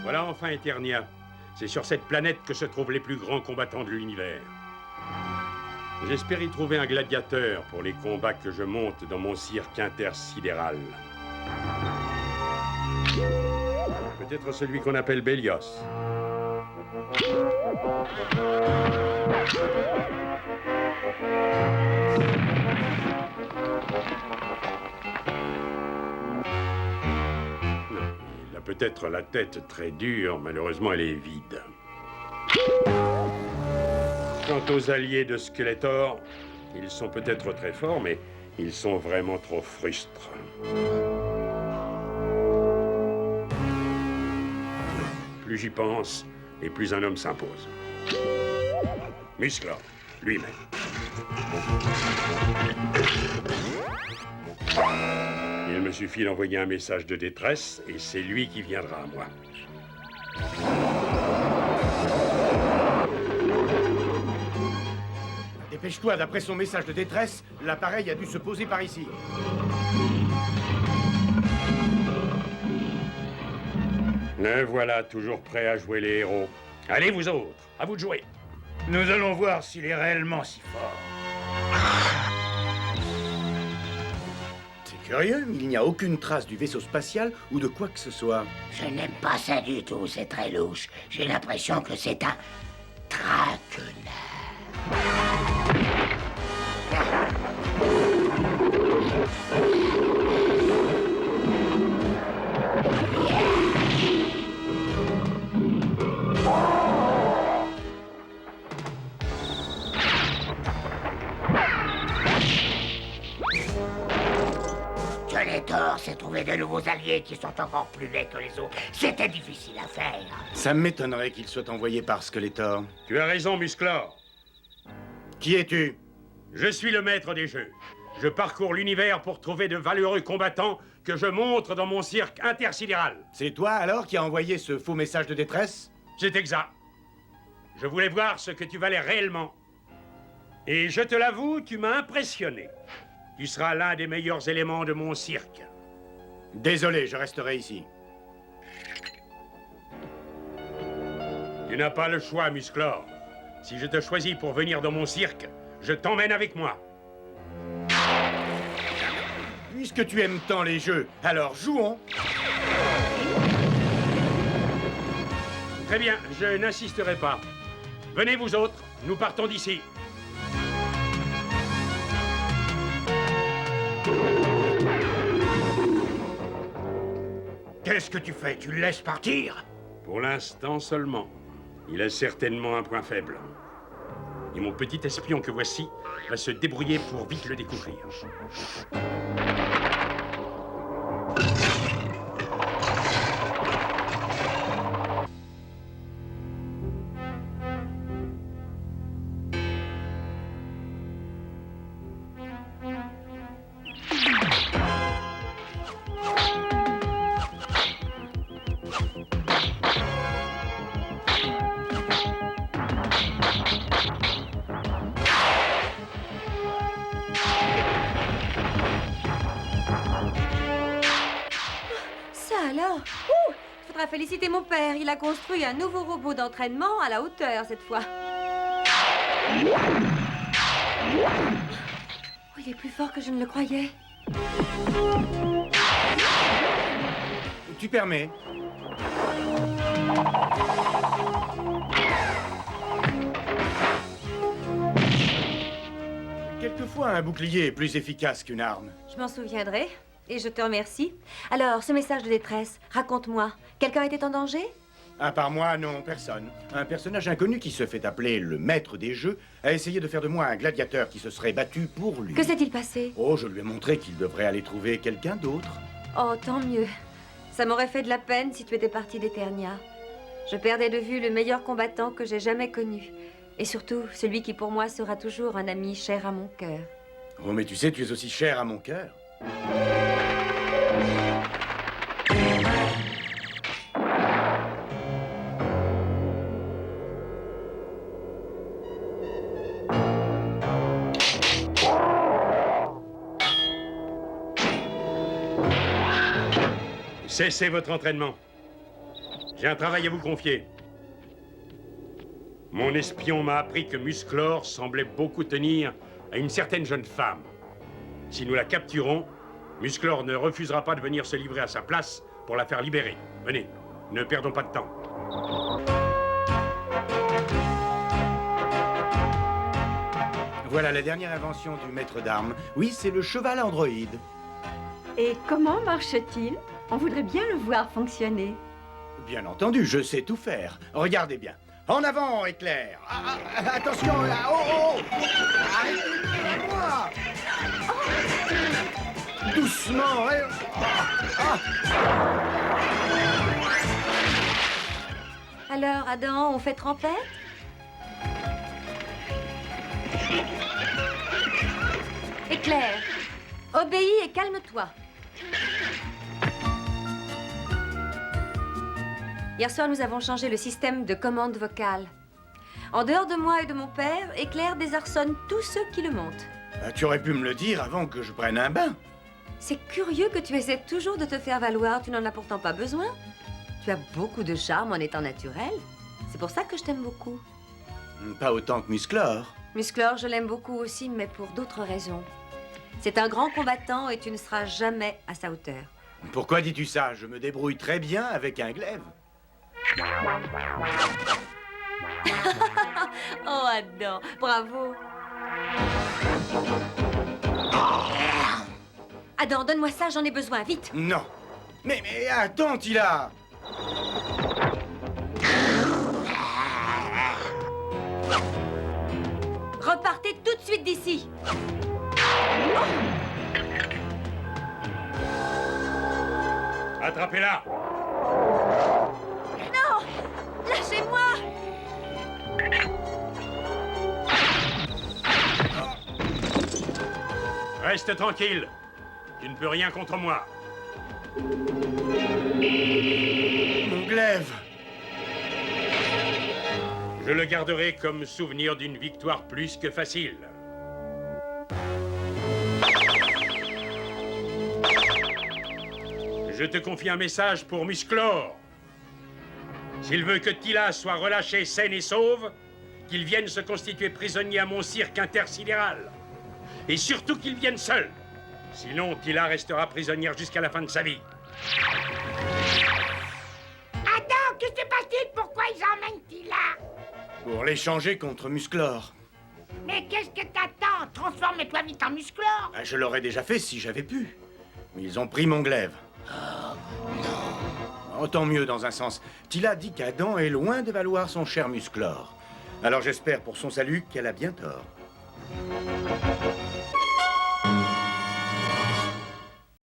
Voilà enfin Eternia. C'est sur cette planète que se trouvent les plus grands combattants de l'univers. J'espère y trouver un gladiateur pour les combats que je monte dans mon cirque intersidéral. Peut-être celui qu'on appelle Bélios. Il a peut-être la tête très dure, malheureusement elle est vide. Quant aux alliés de Skeletor, ils sont peut-être très forts, mais ils sont vraiment trop frustres. Plus j'y pense, et plus un homme s'impose. Musclor, lui-même. Il me suffit d'envoyer un message de détresse, et c'est lui qui viendra à moi. Dépêche-toi, d'après son message de détresse, l'appareil a dû se poser par ici. Me voilà toujours prêt à jouer les héros. Allez vous autres, à vous de jouer. Nous allons voir s'il est réellement si fort. C'est curieux, mais il n'y a aucune trace du vaisseau spatial ou de quoi que ce soit. Je n'aime pas ça du tout, c'est très louche. J'ai l'impression que c'est un traquenard. Skeletor s'est trouvé de nouveaux alliés qui sont encore plus laids que les autres. C'était difficile à faire. Ça m'étonnerait qu'il soit envoyé par Skeletor. Tu as raison, Musclor. Qui es-tu? Je suis le maître des jeux. Je parcours l'univers pour trouver de valeureux combattants que je montre dans mon cirque intersidéral. C'est toi alors qui as envoyé ce faux message de détresse? C'est exact. Je voulais voir ce que tu valais réellement. Et je te l'avoue, tu m'as impressionné. Tu seras l'un des meilleurs éléments de mon cirque. Désolé, je resterai ici. Tu n'as pas le choix, Musclor. Si je te choisis pour venir dans mon cirque, je t'emmène avec moi. Puisque tu aimes tant les jeux, alors jouons. Très bien, je n'insisterai pas. Venez vous autres, nous partons d'ici. Qu'est-ce que tu fais? Tu le laisses partir? Pour l'instant seulement. Il a certainement un point faible. Et mon petit espion que voici va se débrouiller pour vite le découvrir. Faudra féliciter mon père. Il a construit un nouveau robot d'entraînement à la hauteur cette fois. Oh, il est plus fort que je ne le croyais. Tu permets? Quelquefois, un bouclier est plus efficace qu'une arme. Je m'en souviendrai. Et je te remercie. Alors, ce message de détresse, raconte-moi. Quelqu'un était en danger? À part moi, non, personne. Un personnage inconnu qui se fait appeler le maître des jeux a essayé de faire de moi un gladiateur qui se serait battu pour lui. Que s'est-il passé? Oh, je lui ai montré qu'il devrait aller trouver quelqu'un d'autre. Oh, tant mieux. Ça m'aurait fait de la peine si tu étais parti d'Eternia. Je perdais de vue le meilleur combattant que j'ai jamais connu. Et surtout, celui qui pour moi sera toujours un ami cher à mon cœur. Oh, mais tu sais, tu es aussi cher à mon cœur. Cessez votre entraînement. J'ai un travail à vous confier. Mon espion m'a appris que Musclor semblait beaucoup tenir à une certaine jeune femme. Si nous la capturons, Musclor ne refusera pas de venir se livrer à sa place pour la faire libérer. Venez, ne perdons pas de temps. Voilà la dernière invention du maître d'armes. Oui, c'est le cheval androïde. Et comment marche-t-il? On voudrait bien le voir fonctionner. Bien entendu, je sais tout faire. Regardez bien. En avant, Éclair. Attention, là. Oh, oh. Arrêtez-moi. Doucement. Alors, Adam, on fait trempette? Éclair, obéis et calme-toi. Hier soir, nous avons changé le système de commande vocale. En dehors de moi et de mon père, Éclair désarçonne tous ceux qui le montent. Tu aurais pu me le dire avant que je prenne un bain. C'est curieux que tu essaies toujours de te faire valoir, tu n'en as pourtant pas besoin. Tu as beaucoup de charme en étant naturel. C'est pour ça que je t'aime beaucoup. Pas autant que Musclor. Musclor, je l'aime beaucoup aussi, mais pour d'autres raisons. C'est un grand combattant et tu ne seras jamais à sa hauteur. Pourquoi dis-tu ça? Je me débrouille très bien avec un glaive. Oh, Adam, bravo. Adam, donne-moi ça, j'en ai besoin, vite. Non. Mais attends, Tila. Repartez tout de suite d'ici. Attrapez-la! Non! Lâchez-moi! Reste tranquille. Tu ne peux rien contre moi. Mon glaive. Je le garderai comme souvenir d'une victoire plus que facile. Je te confie un message pour Musclor. S'il veut que Tila soit relâchée saine et sauve, qu'il vienne se constituer prisonnier à mon cirque intersidéral. Et surtout qu'il vienne seul. Sinon, Tila restera prisonnière jusqu'à la fin de sa vie. Adam, que se passe-t-il? Pourquoi ils emmènent Tila? Pour l'échanger contre Musclor. Mais qu'est-ce que t'attends? Transforme-toi vite en Musclor. Je l'aurais déjà fait si j'avais pu. Mais ils ont pris mon glaive. Oh, tant mieux dans un sens. Tila dit qu'Adam est loin de valoir son cher Musclor. Alors j'espère pour son salut qu'elle a bien tort.